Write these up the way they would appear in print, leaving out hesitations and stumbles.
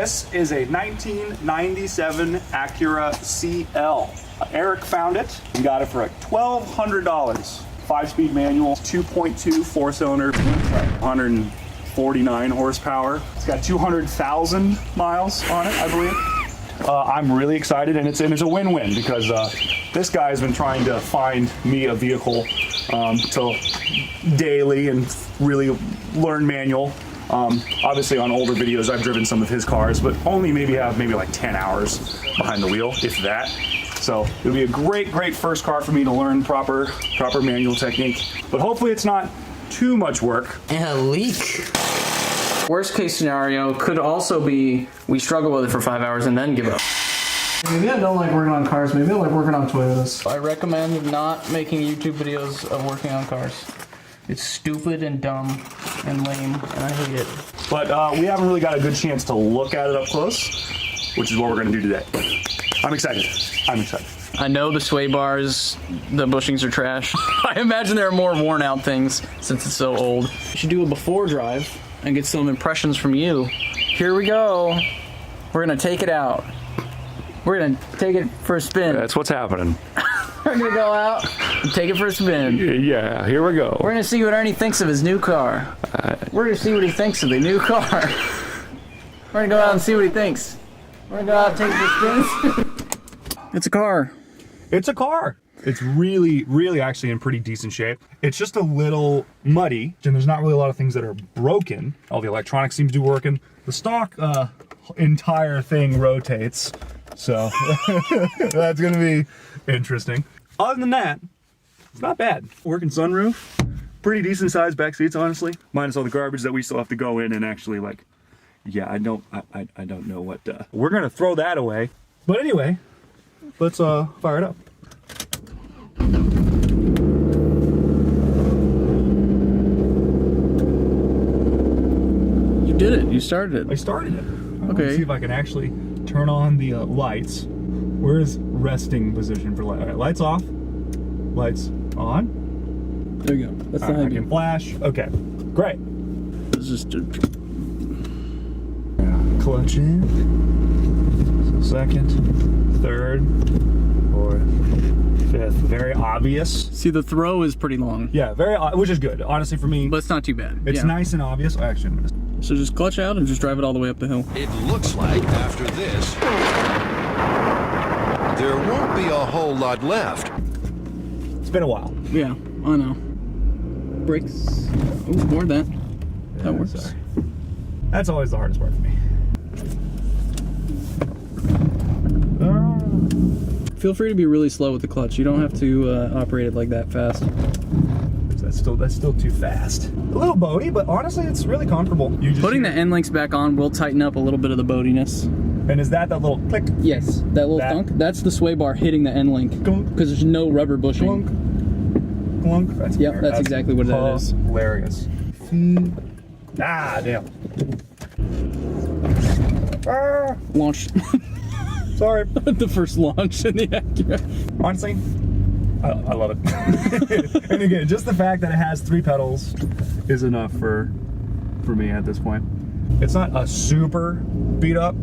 This is a 1997 Acura CL. Eric found it. We got it for $1,200. 5-speed manual, 2.2 4-cylinder, 149 horsepower. It's got 200,000 miles on it, I believe. I'm really excited, and it's a win-win because this guy has been trying to find me a vehicle to daily and really learn manual. Obviously on older videos I've driven some of his cars, but only maybe like 10 hours behind the wheel, if that. So it'll be a great first car for me to learn proper manual technique. But hopefully it's not too much work. And a leak. Worst case scenario could also be we struggle with it for 5 hours and then give up. Maybe I don't like working on cars, maybe I like working on Toyotas. I recommend not making YouTube videos of working on cars. It's stupid and dumb and lame, and I hate it. But we haven't really got a good chance to look at it up close, which is what we're gonna do today. I'm excited. I'm excited. I know the sway bars, the bushings are trash. I imagine there are more worn out things since it's so old. You should do a before drive and get some impressions from you. Here we go. We're gonna take it out. We're gonna take it for a spin. That's what's happening. We're gonna go out and take it for a spin. Yeah, here we go. We're gonna see what Ernie thinks of his new car. We're gonna see what he thinks of the new car. We're gonna go out and see what he thinks. We're gonna go out and take it for spins. It's a car. It's a car. It's really actually in pretty decent shape. It's just a little muddy, and there's not really a lot of things that are broken. All the electronics seems to be working. The stock entire thing rotates, so that's gonna be interesting. Other than that, it's not bad. Working sunroof, pretty decent sized back seats, honestly. Minus all the garbage that we still have to go in and actually like, yeah, I don't know what, we're gonna throw that away. But anyway, let's fire it up. You did it. You started it. I started it. Okay. Let's see if I can actually turn on the lights. Where is resting position for light? All right, lights off. Lights on. There you go. That's the I can flash. Okay, great. It's just Clutch in. So second, third, fourth, fifth. Very obvious. see, the throw is pretty long. Yeah, which is good. Honestly, for me, But it's not too bad. it's nice and obvious. Oh, actually, I'm gonna... So just clutch out and just drive it all the way up the hill. It looks like after this, there won't be a whole lot left. It's been a while. Yeah, I know. Brakes. Oh, more than that. That works. Sorry. That's always the hardest part for me. Feel free to be really slow with the clutch. You don't have to operate it like that fast. That's still too fast. A little boaty, but honestly, it's really comfortable. Putting the end links back on will tighten up a little bit of the boatiness. And is that little click? Yes, that little thunk. That's the sway bar hitting the end link because there's no rubber bushing. Clunk. That's exactly what that is. Hilarious. Ah, damn. Launch. Sorry. The first launch in the Acura. Honestly, I love it. And again, just the fact that it has 3 pedals is enough for me at this point. It's not a super beat up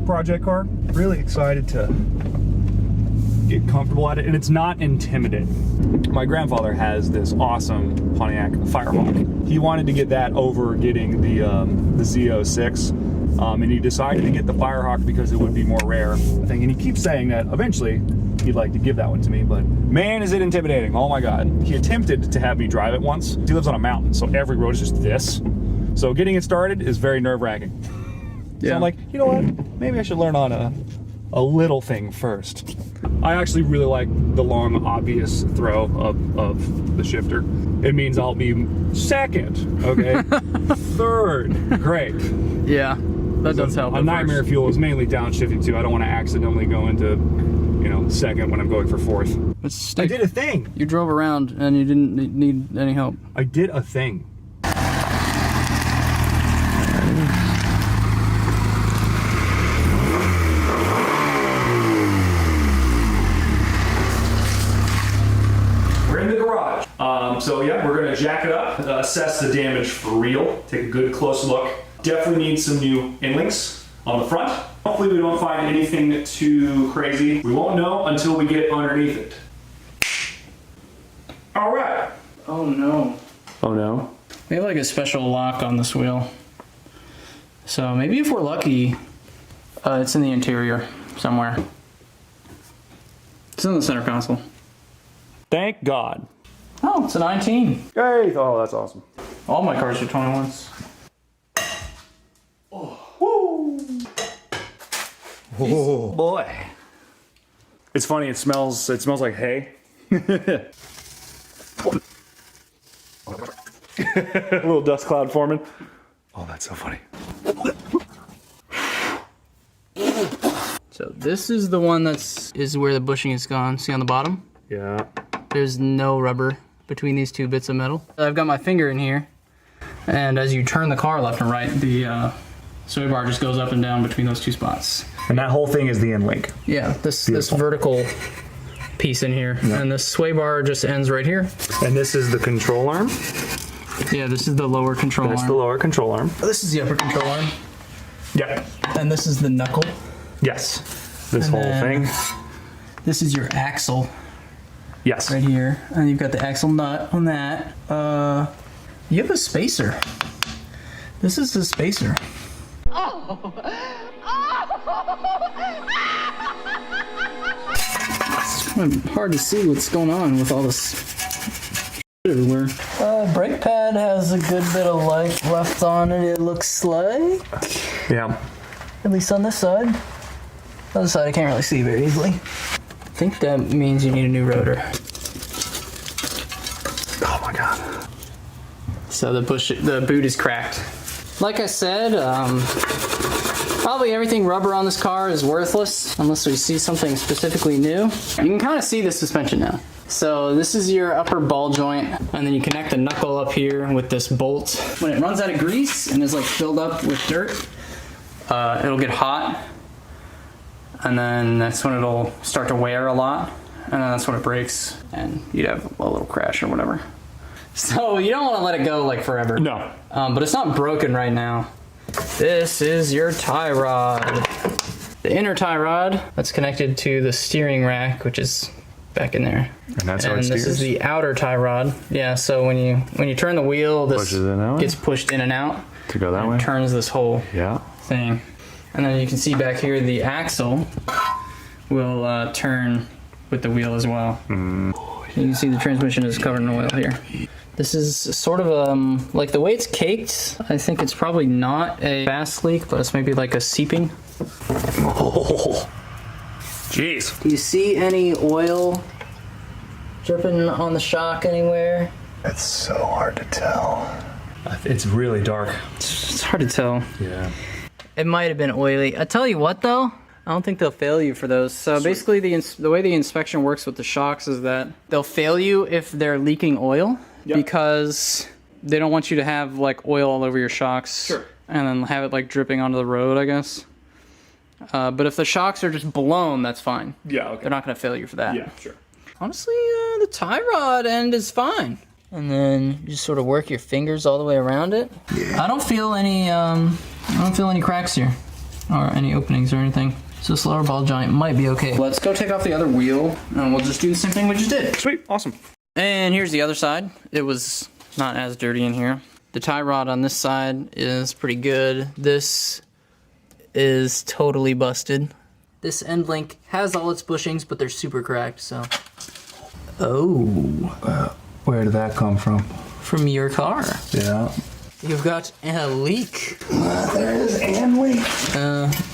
project car. Really excited to get comfortable at it, and it's not intimidating. My grandfather has this awesome Pontiac Firehawk. He wanted to get that over getting the Z06. And he decided to get the Firehawk because it would be more rare, I think. And he keeps saying that eventually he'd like to give that one to me, but man, is it intimidating. Oh my God. He attempted to have me drive it once. He lives on a mountain, so every road is just this. So getting it started is very nerve-wracking. Yeah. So I'm like, you know what? Maybe I should learn on a little thing first. I actually really like the long, obvious throw of the shifter. It means I'll be second, okay? Third, great. Yeah, that does help. A nightmare fuel is mainly downshifting too. I don't want to accidentally go into, second when I'm going for fourth. I did a thing. You drove around and you didn't need any help. I did a thing. We're in the garage. So yeah, we're gonna jack it up, assess the damage for real, take a good close look. Definitely need some new end links. on the front. Hopefully we don't find anything too crazy. We won't know until we get underneath it. All right. Oh no. Oh no. We have like a special lock on this wheel. So maybe if we're lucky, it's in the interior somewhere. It's in the center console. Thank God. Oh, it's a 19. Hey, oh, that's awesome. All my cars are 21s. Oh boy. It's funny, it smells like hay. A little dust cloud forming. Oh, that's so funny. So this is the one is where the bushing is gone. See on the bottom? Yeah. There's no rubber between these two bits of metal. I've got my finger in here, and as you turn the car left and right, the sway bar just goes up and down between those two spots. And that whole thing is the end link. Yeah, this vertical piece in here, and the sway bar just ends right here. And this is the control arm. Yeah, this is the lower control That's arm. the lower control arm. This is the upper control arm. Yep. And this is the knuckle. Yes. This And whole then thing. This is your axle Yes. right here. And you've got the axle nut on that. You have a spacer. This is the spacer. It's kind of hard to see what's going on with all this everywhere. Brake pad has a good bit of life left on it, it looks like. Yeah. At least on this side. The other side I can't really see very easily. I think that means you need a new rotor. Oh my God. So the boot is cracked. Like I said, probably everything rubber on this car is worthless unless we see something specifically new. You can kind of see the suspension now. So this is your upper ball joint, and then you connect the knuckle up here with this bolt. When it runs out of grease and is like filled up with dirt, it'll get hot, and then that's when it'll start to wear a lot, and then that's when it breaks, and you'd have a little crash or whatever. So you don't want to let it go like forever. No. But it's not broken right now. This is your tie rod. The inner tie rod that's connected to the steering rack, which is back in there. And that's how it steers? This is the outer tie rod. Yeah, so when you turn the wheel, this gets pushed in and out. To go that way? It turns this whole Yeah. thing. And then you can see back here the axle will turn with the wheel as well. You can see the transmission is covered in oil here. This is sort of like the way it's caked, I think it's probably not a fast leak, but it's maybe like a seeping. Oh. Jeez. Do you see any oil dripping on the shock anywhere? It's so hard to tell. It's really dark. It's hard to tell. Yeah. It might have been oily. I tell you what though, I don't think they'll fail you for those. So basically the way the inspection works with the shocks is that they'll fail you if they're leaking oil. Yep. Because they don't want you to have like oil all over your shocks. Sure. And then have it like dripping onto the road, I guess. But if the shocks are just blown, that's fine. Yeah, okay. They're not going to fail you for that. Yeah, sure. Honestly, the tie rod end is fine. And then you just sort of work your fingers all the way around it. Yeah. I don't feel any cracks here or any openings or anything. So this lower ball joint might be okay. Let's go take off the other wheel and we'll just do the same thing we just did. Sweet, awesome. And here's the other side. It was not as dirty in here. The tie rod on this side is pretty good. This is totally busted. This end link has all its bushings, but they're super cracked, so. Oh. Where did that come from? From your car. Yeah. You've got a leak. There is and leak.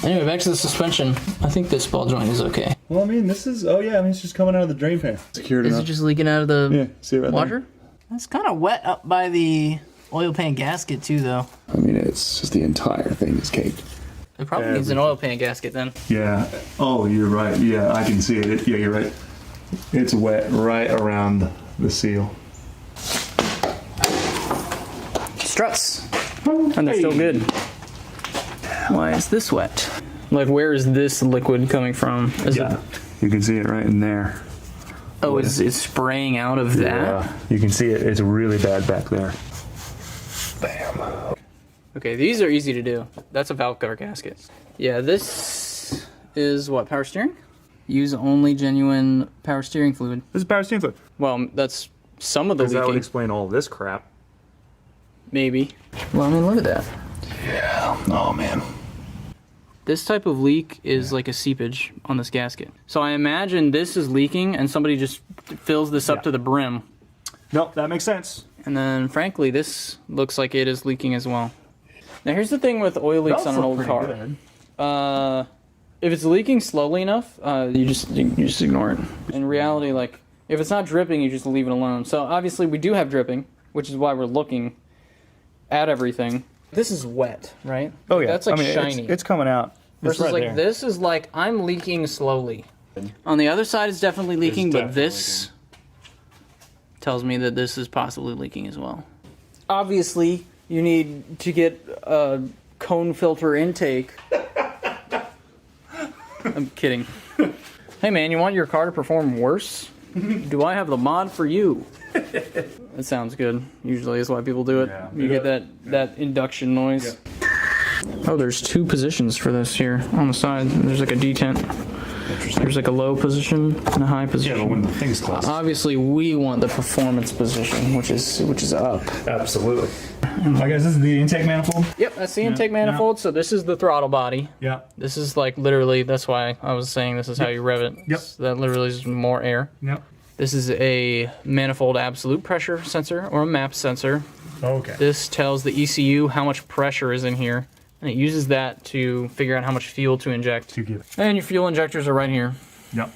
Anyway, back to the suspension. I think this ball joint is okay. Well, I mean, this is, it's just coming out of the drain pan. Secured Is it just leaking out of the see it right washer? there? It's kind of wet up by the oil pan gasket too, though. I mean, it's just the entire thing is caked. It probably needs an oil pan gasket then. Yeah. Oh, you're right. Yeah, I can see it. Yeah, you're right. It's wet right around the seal. Struts. And they're still good. Why is this wet? Like, where is this liquid coming from? Is it, you can see it right in there. oh, it's spraying out of that? Yeah, you can see it. It's really bad back there. Bam. Okay, these are easy to do. That's a valve cover gasket. Yeah, this is what, power steering? Use only genuine power steering fluid. This is power steering fluid. Well, that's some of the That would leaking. explain all this crap. Maybe. Well, I mean, look at that. Yeah. Oh man. This type of leak is like a seepage on this gasket. So I imagine this is leaking and somebody just fills this up to the brim. Nope, that makes sense. And then, frankly, this looks like it is leaking as well. Now, here's the thing with oil leaks on an old car. If it's leaking slowly enough, you just ignore it. In reality, like, if it's not dripping, you just leave it alone. So, obviously, we do have dripping, which is why we're looking at everything. This is wet, right? Oh yeah, That's like shiny. It's coming out. It's Versus right like there. this is like, I'm leaking slowly. On the other side, it's definitely leaking, but this tells me that this is possibly leaking as well. Obviously, you need to get a cone filter intake. I'm kidding. Hey man, you want your car to perform worse? Do I have the mod for you? That sounds good. Usually is why people do it. Yeah. You get that induction noise. Oh, there's two positions for this here on the side. There's like a detent. There's like a low position and a high position. Yeah, but when the thing's closed. Obviously, we want the performance position, which is up. Absolutely. I guess this is the intake manifold. Yep, that's the intake manifold. So this is the throttle body. Yeah. This is like literally. That's why I was saying this is how you rev it. Yep. That literally is more air. Yep. This is a manifold absolute pressure sensor or a MAP sensor. Okay. This tells the ECU how much pressure is in here, and it uses that to figure out how much fuel to inject. To give. And your fuel injectors are right here. Yep.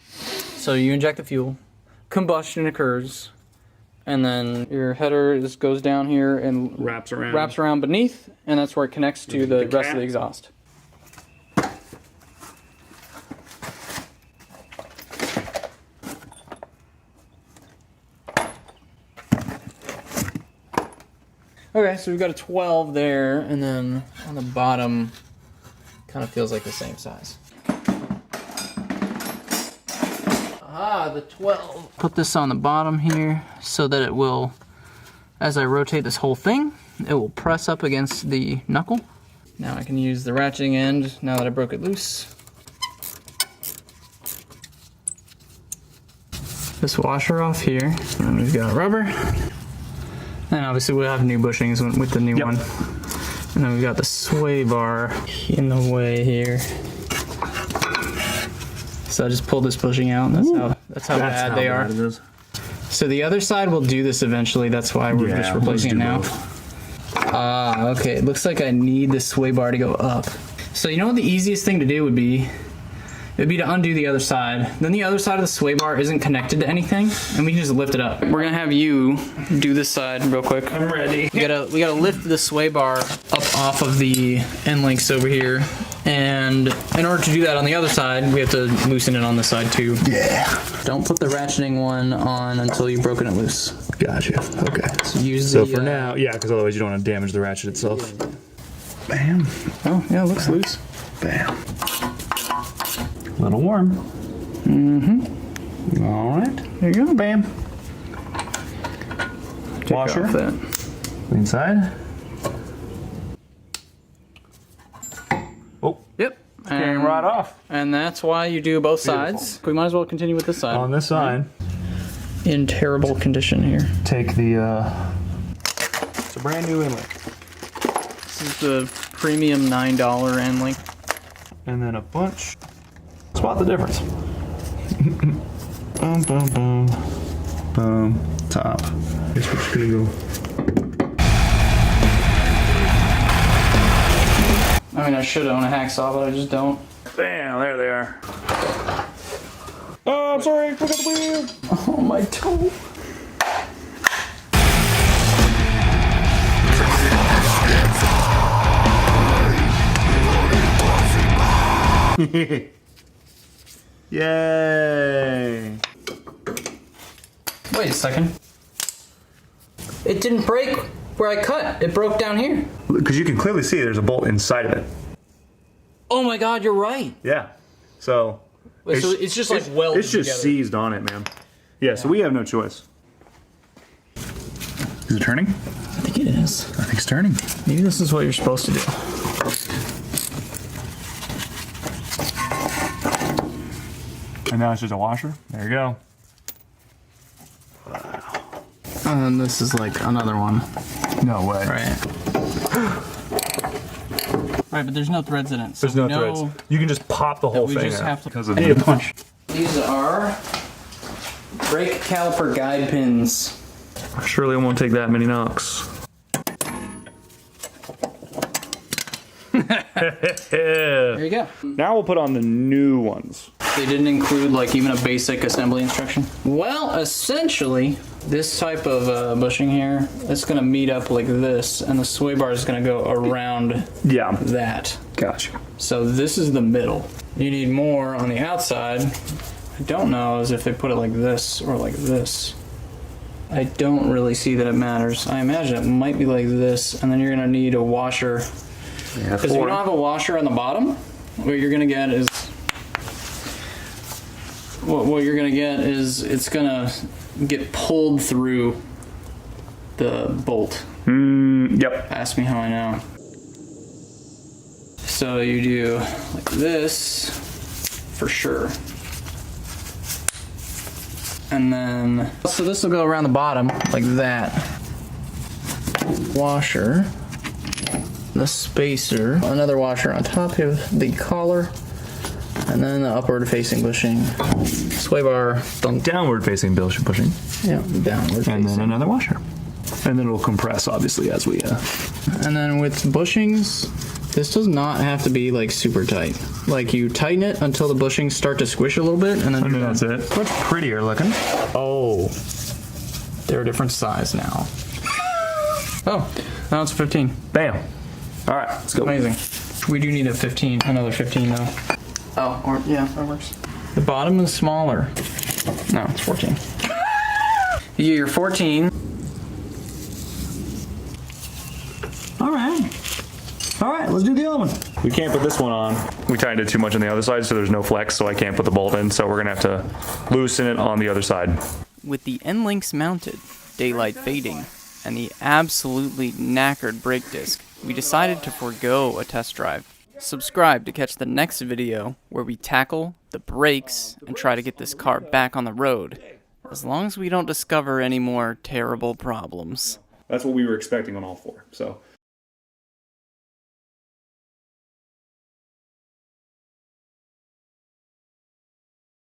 So you inject the fuel, combustion occurs, and then your header just goes down here and Wraps around. beneath, and that's where it connects to the rest of the exhaust. Okay, so we've got a 12 there, and then on the bottom, kind of feels like the same size. Ah, the 12. Put this on the bottom here so that it will, as I rotate this whole thing, it will press up against the knuckle. Now I can use the ratcheting end now that I broke it loose. This washer off here, and we've got rubber. And obviously we'll have new bushings with the new one. And then we've got the sway bar in the way here. So I just pulled this bushing out, and that's how bad they are. So the other side will do this eventually, that's why we're just replacing it now. Ah, okay, it looks like I need the sway bar to go up. So you know what the easiest thing to do would be? It would be to undo the other side. Then the other side of the sway bar isn't connected to anything, and we can just lift it up. We're gonna have you do this side real quick. I'm ready. We gotta lift the sway bar up off of the end links over here, and in order to do that on the other side, we have to loosen it on this side too. Yeah. Don't put the ratcheting one on until you've broken it loose. Gotcha. Okay. So use So the, for now, yeah, because otherwise you don't want to damage the ratchet itself. Bam. Oh yeah, it looks loose. Bam. A little warm. Mm-hmm. All right. There you go. Bam. Washer. Take off that. Inside. Oh, Yep. came right off. And that's why you do both sides. We might as well continue with this side. On this side, In terrible condition here. take the, it's a brand new inlet. This is the premium $9 end link. And then a bunch. Spot the difference. Boom, boom, boom. Boom. Top. Guess we're just gonna go. I mean, I should own a hacksaw, but I just don't. Bam, there they are. Oh, I'm sorry, I forgot the wheel. Oh, my toe. Yay. Wait a second. It didn't break where I cut. It broke down here. Because you can clearly see there's a bolt inside of it. Oh my God, you're right. Yeah. So. Wait, so it's just like welded It's just together. seized on it, man. Yeah, so we have no choice. Is it turning? I think it is. I think it's turning. Maybe this is what you're supposed to do. And now it's just a washer. There you go. And then this is like another one. No way. Right. Right, but there's no threads in it. So There's no threads. You can just pop the whole we thing just out have to. because of I need a punch. These are brake caliper guide pins. Surely it won't take that many knocks. There you go. Now we'll put on the new ones. They didn't include like even a basic assembly instruction. Well, essentially, this type of bushing here, it's gonna meet up like this, and the sway bar is gonna go around that. Gotcha. So this is the middle. You need more on the outside. I don't know as if they put it like this or like this. I don't really see that it matters. I imagine it might be like this, and then you're gonna need a washer. Because if you don't have a washer on the bottom, what you're gonna get is it's gonna get pulled through the bolt. Yep. Ask me how I know. So you do like this for sure. And then, so this will go around the bottom like that. Washer, the spacer, another washer on top of the collar, and then the upward facing bushing. Sway bar, thumb. Downward facing bushing. Yeah, downward facing. And then another washer. And then it'll compress obviously as we And then with bushings, this does not have to be like super tight. Like you tighten it until the bushings start to squish a little bit, and then that's it. Much prettier looking. Oh, they're a different size now. Oh, now it's 15. Bam. All right, let's go. Amazing. We do need a 15, another 15 though. Oh, or yeah, that works. The bottom is smaller. No, it's 14. You get your 14. All right, let's do the other one. We can't put this one on. We tightened it too much on the other side, so there's no flex, so I can't put the bolt in. So we're gonna have to loosen it on the other side. With the end links mounted, daylight fading, and the absolutely knackered brake disc, we decided to forego a test drive. Subscribe to catch the next video where we tackle the brakes and try to get this car back on the road, as long as we don't discover any more terrible problems. That's what we were expecting on all four. So